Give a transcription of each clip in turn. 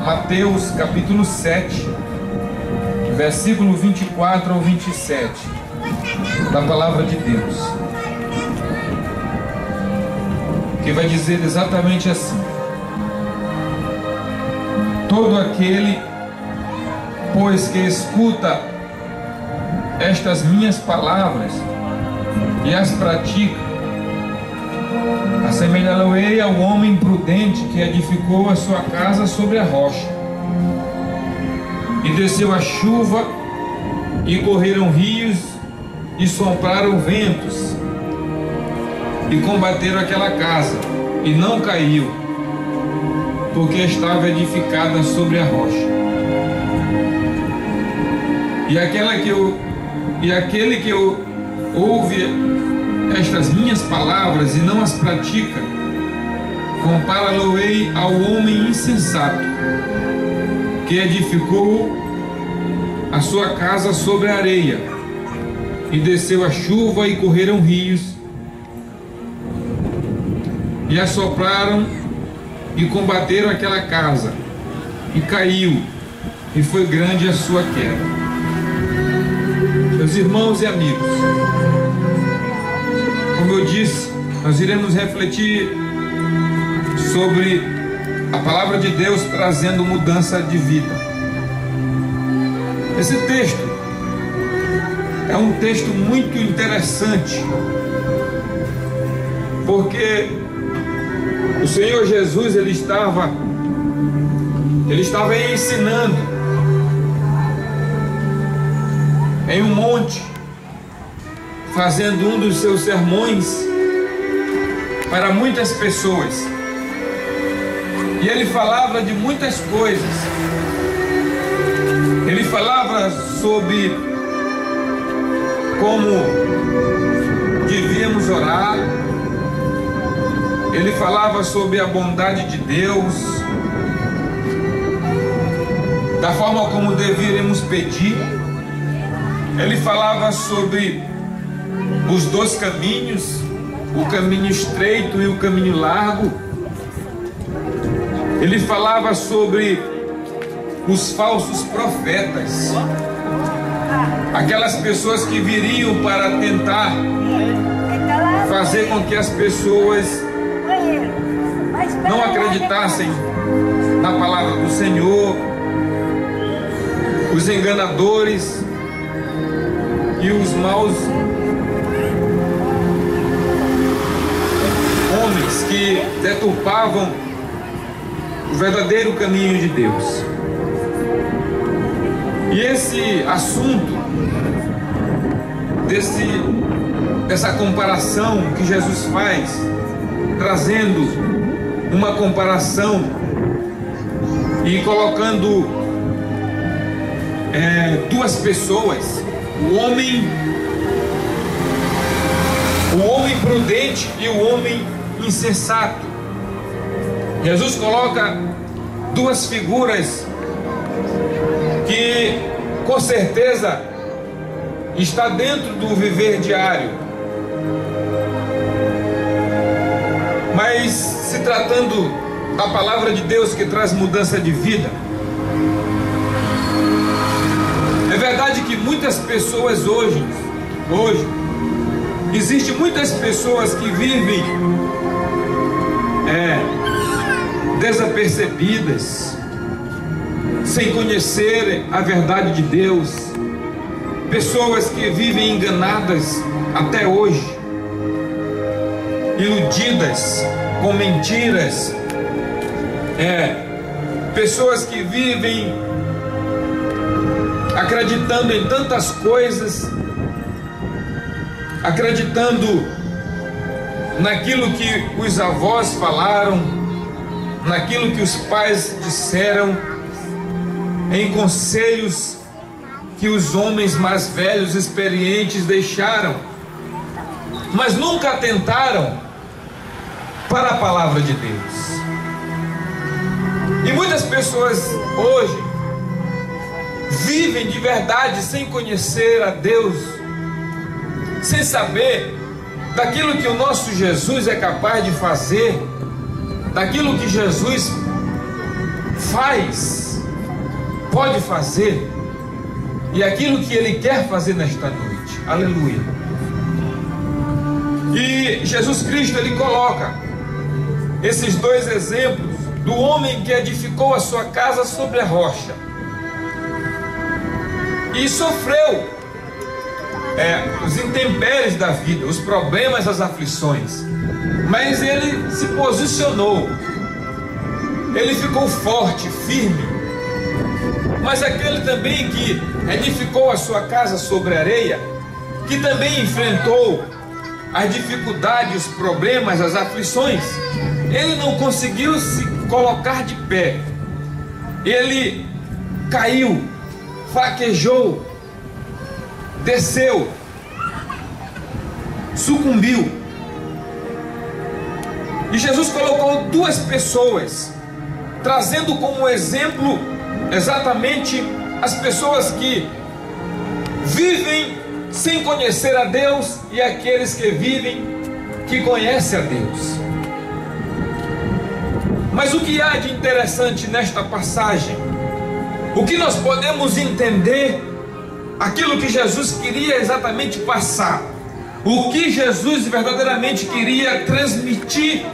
Mateus capítulo 7, versículo 24 ao 27, da palavra de Deus, que vai dizer exatamente assim: todo aquele, pois, que escuta estas minhas palavras e as pratica, assemelhá-lo-ei ao homem prudente que edificou a sua casa sobre a rocha. E desceu a chuva, e correram rios, e sopraram ventos, e combateram aquela casa, e não caiu, porque estava edificada sobre a rocha. E aquele que ouve estas minhas palavras e não as pratica, compará-lo-ei ao homem insensato, que edificou a sua casa sobre a areia, e desceu a chuva, e correram rios, e assopraram, e combateram aquela casa, e caiu, e foi grande a sua queda. Meus irmãos e amigos, como eu disse, nós iremos refletir sobre a palavra de Deus trazendo mudança de vida. Esse texto é um texto muito interessante, porque o Senhor Jesus ele estava ensinando em um monte, fazendo um dos seus sermões para muitas pessoas, e ele falava de muitas coisas. Ele falava sobre como devíamos orar, ele falava sobre a bondade de Deus, da forma como deveríamos pedir. Ele falava sobre os dois caminhos, o caminho estreito e o caminho largo. Ele falava sobre os falsos profetas, aquelas pessoas que viriam para tentar fazer com que as pessoas não acreditassem na palavra do Senhor, os enganadores e os maus homens que deturpavam o verdadeiro caminho de Deus. E esse assunto dessa comparação que Jesus faz, trazendo uma comparação e colocando duas pessoas, o homem prudente e o homem insensato. Jesus coloca duas figuras que com certeza está dentro do viver diário, mas se tratando da palavra de Deus que traz mudança de vida. É verdade que muitas pessoas hoje existem muitas pessoas que vivem desapercebidas, sem conhecer a verdade de Deus, pessoas que vivem enganadas até hoje, iludidas com mentiras, pessoas que vivem acreditando em tantas coisas, acreditando naquilo que os avós falaram, naquilo que os pais disseram, em conselhos que os homens mais velhos, experientes deixaram, mas nunca atentaram para a palavra de Deus. E muitas pessoas hoje vivem de verdade sem conhecer a Deus, sem saber daquilo que o nosso Jesus é capaz de fazer, daquilo que Jesus faz, pode fazer, e aquilo que Ele quer fazer nesta noite. Aleluia. E Jesus Cristo, Ele coloca esses dois exemplos do homem que edificou a sua casa sobre a rocha e sofreu os intempéries da vida, os problemas, as aflições, mas ele se posicionou, ele ficou forte, firme. Mas aquele também que edificou a sua casa sobre areia, que também enfrentou as dificuldades, os problemas, as aflições, ele não conseguiu se colocar de pé, ele caiu, fraquejou, desceu, sucumbiu. E Jesus colocou duas pessoas, trazendo como exemplo exatamente as pessoas que vivem sem conhecer a Deus e aqueles que vivem que conhecem a Deus. Mas o que há de interessante nesta passagem? O que nós podemos entender? Aquilo que Jesus queria exatamente passar, o que Jesus verdadeiramente queria transmitir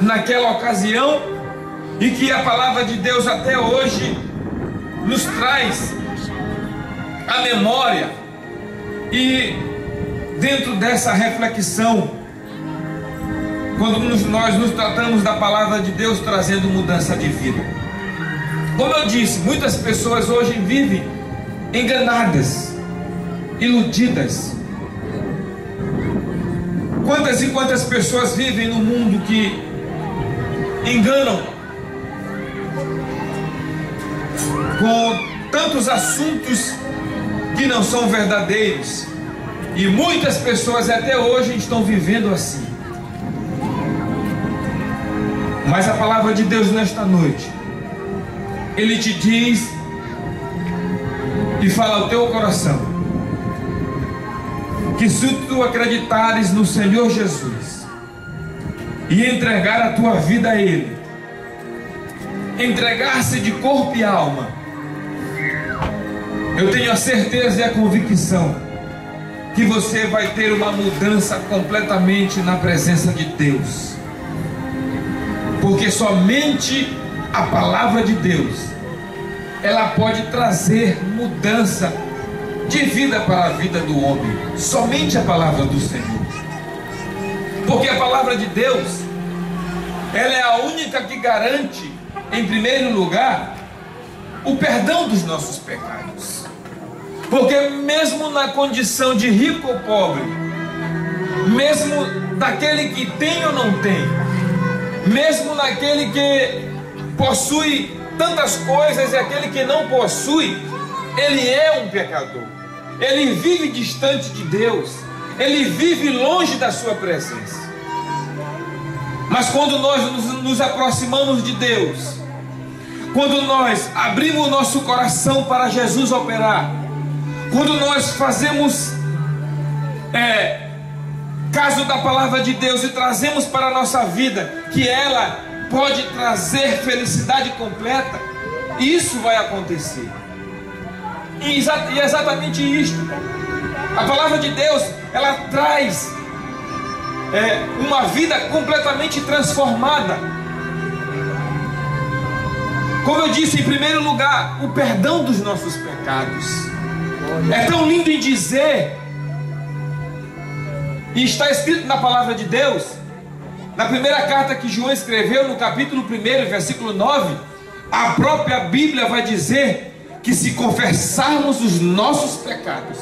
naquela ocasião, e que a palavra de Deus até hoje nos traz a memória. E dentro dessa reflexão, quando nós nos tratamos da palavra de Deus trazendo mudança de vida, como eu disse, muitas pessoas hoje vivem enganadas, iludidas. Quantas e quantas pessoas vivem no mundo que enganam com tantos assuntos que não são verdadeiros, e muitas pessoas até hoje estão vivendo assim. Mas a palavra de Deus nesta noite, Ele te diz e fala ao teu coração, que se tu acreditares no Senhor Jesus e entregar a tua vida a Ele, entregar-se de corpo e alma, eu tenho a certeza e a convicção que você vai ter uma mudança completamente na presença de Deus, porque somente a palavra de Deus, ela pode trazer mudança de vida para a vida do homem. Somente a palavra do Senhor. Porque a palavra de Deus, ela é a única que garante, em primeiro lugar, o perdão dos nossos pecados. Porque mesmo na condição de rico ou pobre, mesmo daquele que tem ou não tem, mesmo naquele que possui tantas coisas e aquele que não possui, ele é um pecador, ele vive distante de Deus, ele vive longe da sua presença. Mas quando nós nos aproximamos de Deus, quando nós abrimos o nosso coração para Jesus operar, quando nós fazemos caso da palavra de Deus e trazemos para a nossa vida que ela pode trazer felicidade completa, isso vai acontecer. E é exatamente isto. A palavra de Deus, ela traz uma vida completamente transformada. Como eu disse, em primeiro lugar, o perdão dos nossos pecados. É tão lindo em dizer, e está escrito na palavra de Deus, na primeira carta que João escreveu, no capítulo 1, versículo 9, a própria Bíblia vai dizer que se confessarmos os nossos pecados,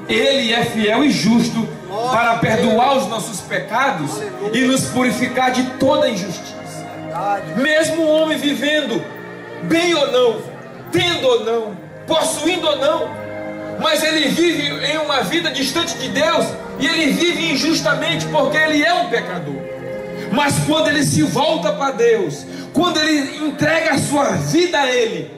Ele é fiel e justo para perdoar os nossos pecados e nos purificar de toda injustiça. Mesmo o homem vivendo bem ou não, tendo ou não, possuindo ou não, mas ele vive em uma vida distante de Deus, e ele vive injustamente porque ele é um pecador. Mas quando ele se volta para Deus, quando ele entrega a sua vida a Ele,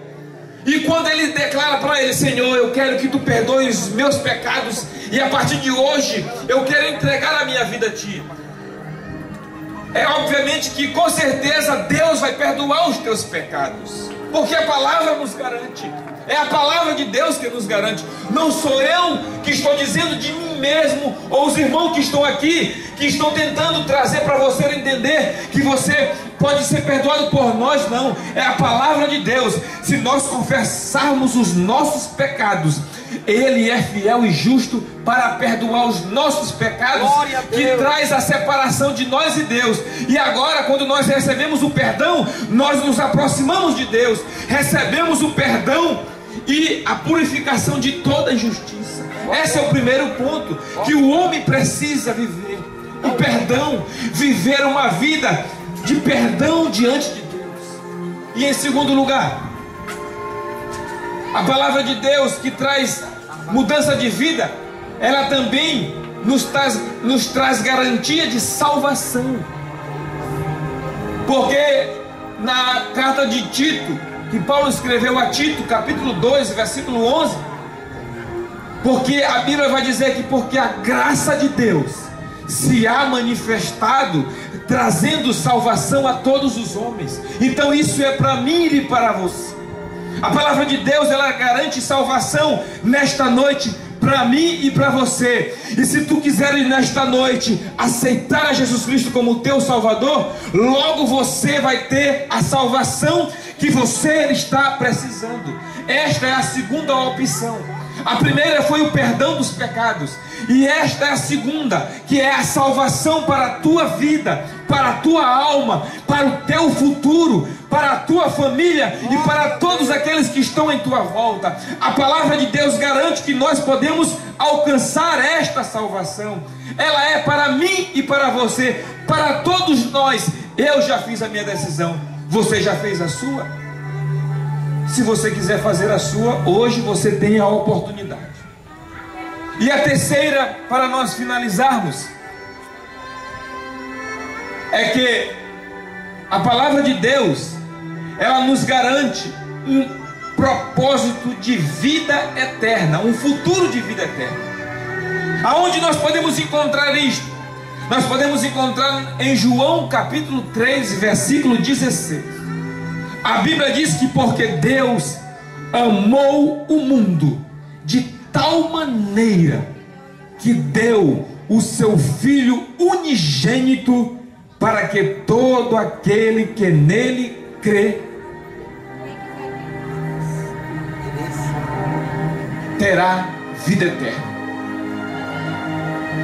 e quando ele declara para Ele: Senhor, eu quero que Tu perdoes os meus pecados, e a partir de hoje eu quero entregar a minha vida a Ti, é obviamente que com certeza Deus vai perdoar os teus pecados. porque a palavra nos garante. É a palavra de Deus que nos garante. Não sou eu que estou dizendo de mim mesmo, ou os irmãos que estão aqui, que estão tentando trazer para você entender que você pode ser perdoado por nós. Não, é a palavra de Deus. Se nós confessarmos os nossos pecados, Ele é fiel e justo para perdoar os nossos pecados, que traz a separação de nós e Deus. E agora, quando nós recebemos o perdão, nós nos aproximamos de Deus, recebemos o perdão e a purificação de toda injustiça. Esse é o primeiro ponto que o homem precisa viver: o perdão, viver uma vida de perdão diante de Deus. E em segundo lugar, a palavra de Deus, que traz mudança de vida, ela também nos traz garantia de salvação. Porque na carta de Tito, que Paulo escreveu a Tito, capítulo 2, versículo 11, porque a Bíblia vai dizer que porque a graça de Deus se há manifestado, trazendo salvação a todos os homens. Então isso é para mim e para você. A palavra de Deus, ela garante salvação nesta noite para mim e para você. E se tu quiseres nesta noite aceitar a Jesus Cristo como teu Salvador, logo você vai ter a salvação que você está precisando. Esta é a segunda opção. A primeira foi o perdão dos pecados, e esta é a segunda, que é a salvação para a tua vida, para a tua alma, para o teu futuro, para a tua família e para todos aqueles que estão em tua volta. A palavra de Deus garante que nós podemos alcançar esta salvação. Ela é para mim e para você, para todos nós. Eu já fiz a minha decisão, você já fez a sua? Se você quiser fazer a sua, hoje você tem a oportunidade. E a terceira, para nós finalizarmos, é que a palavra de Deus, ela nos garante um propósito de vida eterna, um futuro de vida eterna. Aonde nós podemos encontrar isto? Nós podemos encontrar em João capítulo 13, versículo 16. A Bíblia diz que porque Deus amou o mundo de tal maneira que deu o seu Filho unigênito, para que todo aquele que nele crê terá vida eterna.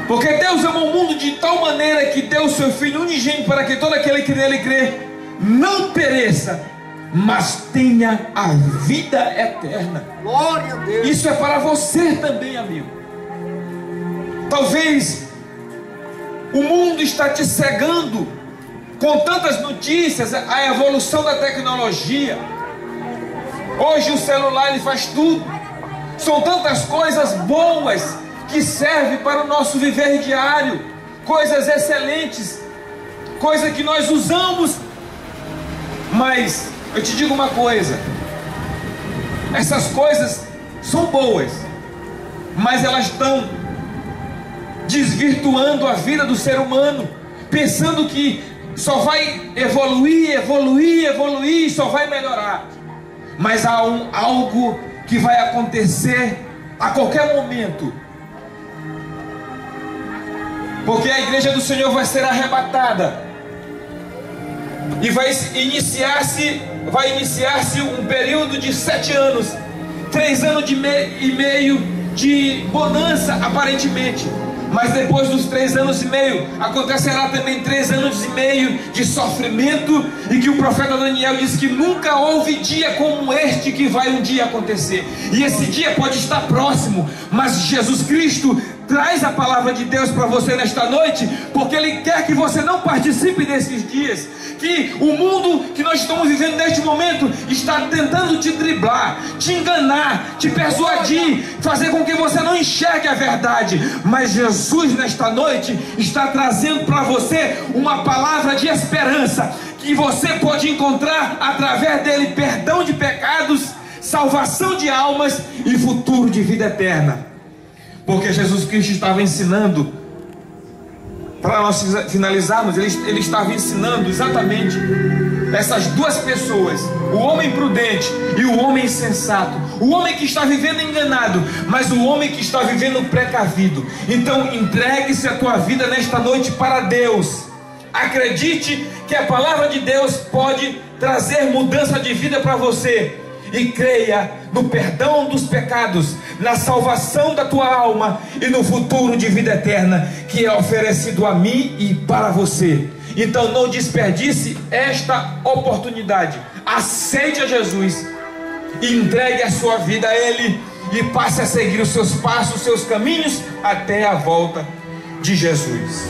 Porque Deus amou o mundo de tal maneira que deu o seu Filho unigênito, para que todo aquele que nele crê não pereça, mas tenha a vida eterna. Glória a Deus. Isso é para você também, amigo. Talvez o mundo está te cegando com tantas notícias, a evolução da tecnologia. Hoje o celular ele faz tudo. São tantas coisas boas que servem para o nosso viver diário, coisas excelentes, coisas que nós usamos. Mas eu te digo uma coisa: essas coisas são boas, mas elas estão desvirtuando a vida do ser humano, pensando que só vai evoluir e só vai melhorar. Mas há algo que vai acontecer a qualquer momento, porque a igreja do Senhor vai ser arrebatada e vai iniciar-se um período de 7 anos, 3 anos e meio de bonança aparentemente. Mas depois dos 3 anos e meio, acontecerá também 3 anos e meio de sofrimento, e que o profeta Daniel diz que nunca houve dia como este que vai um dia acontecer. E esse dia pode estar próximo, mas Jesus Cristo traz a palavra de Deus para você nesta noite, porque Ele quer que você não participe desses dias, que o mundo que nós estamos vivendo neste momento está tentando te driblar, te enganar, te persuadir, fazer com que você não enxergue a verdade. Mas Jesus nesta noite está trazendo para você uma palavra de esperança, que você pode encontrar através dele perdão de pecados, salvação de almas e futuro de vida eterna. Porque Jesus Cristo estava ensinando para nós finalizarmos, ele estava ensinando exatamente essas duas pessoas, o homem prudente e o homem insensato, o homem que está vivendo enganado, mas o homem que está vivendo precavido. Então entregue-se a tua vida nesta noite para Deus. Acredite que a palavra de Deus pode trazer mudança de vida para você, e creia no perdão dos pecados, na salvação da tua alma e no futuro de vida eterna que é oferecido a mim e para você. Então não desperdice esta oportunidade. Aceite a Jesus, entregue a sua vida a Ele e passe a seguir os seus passos, os seus caminhos até a volta de Jesus.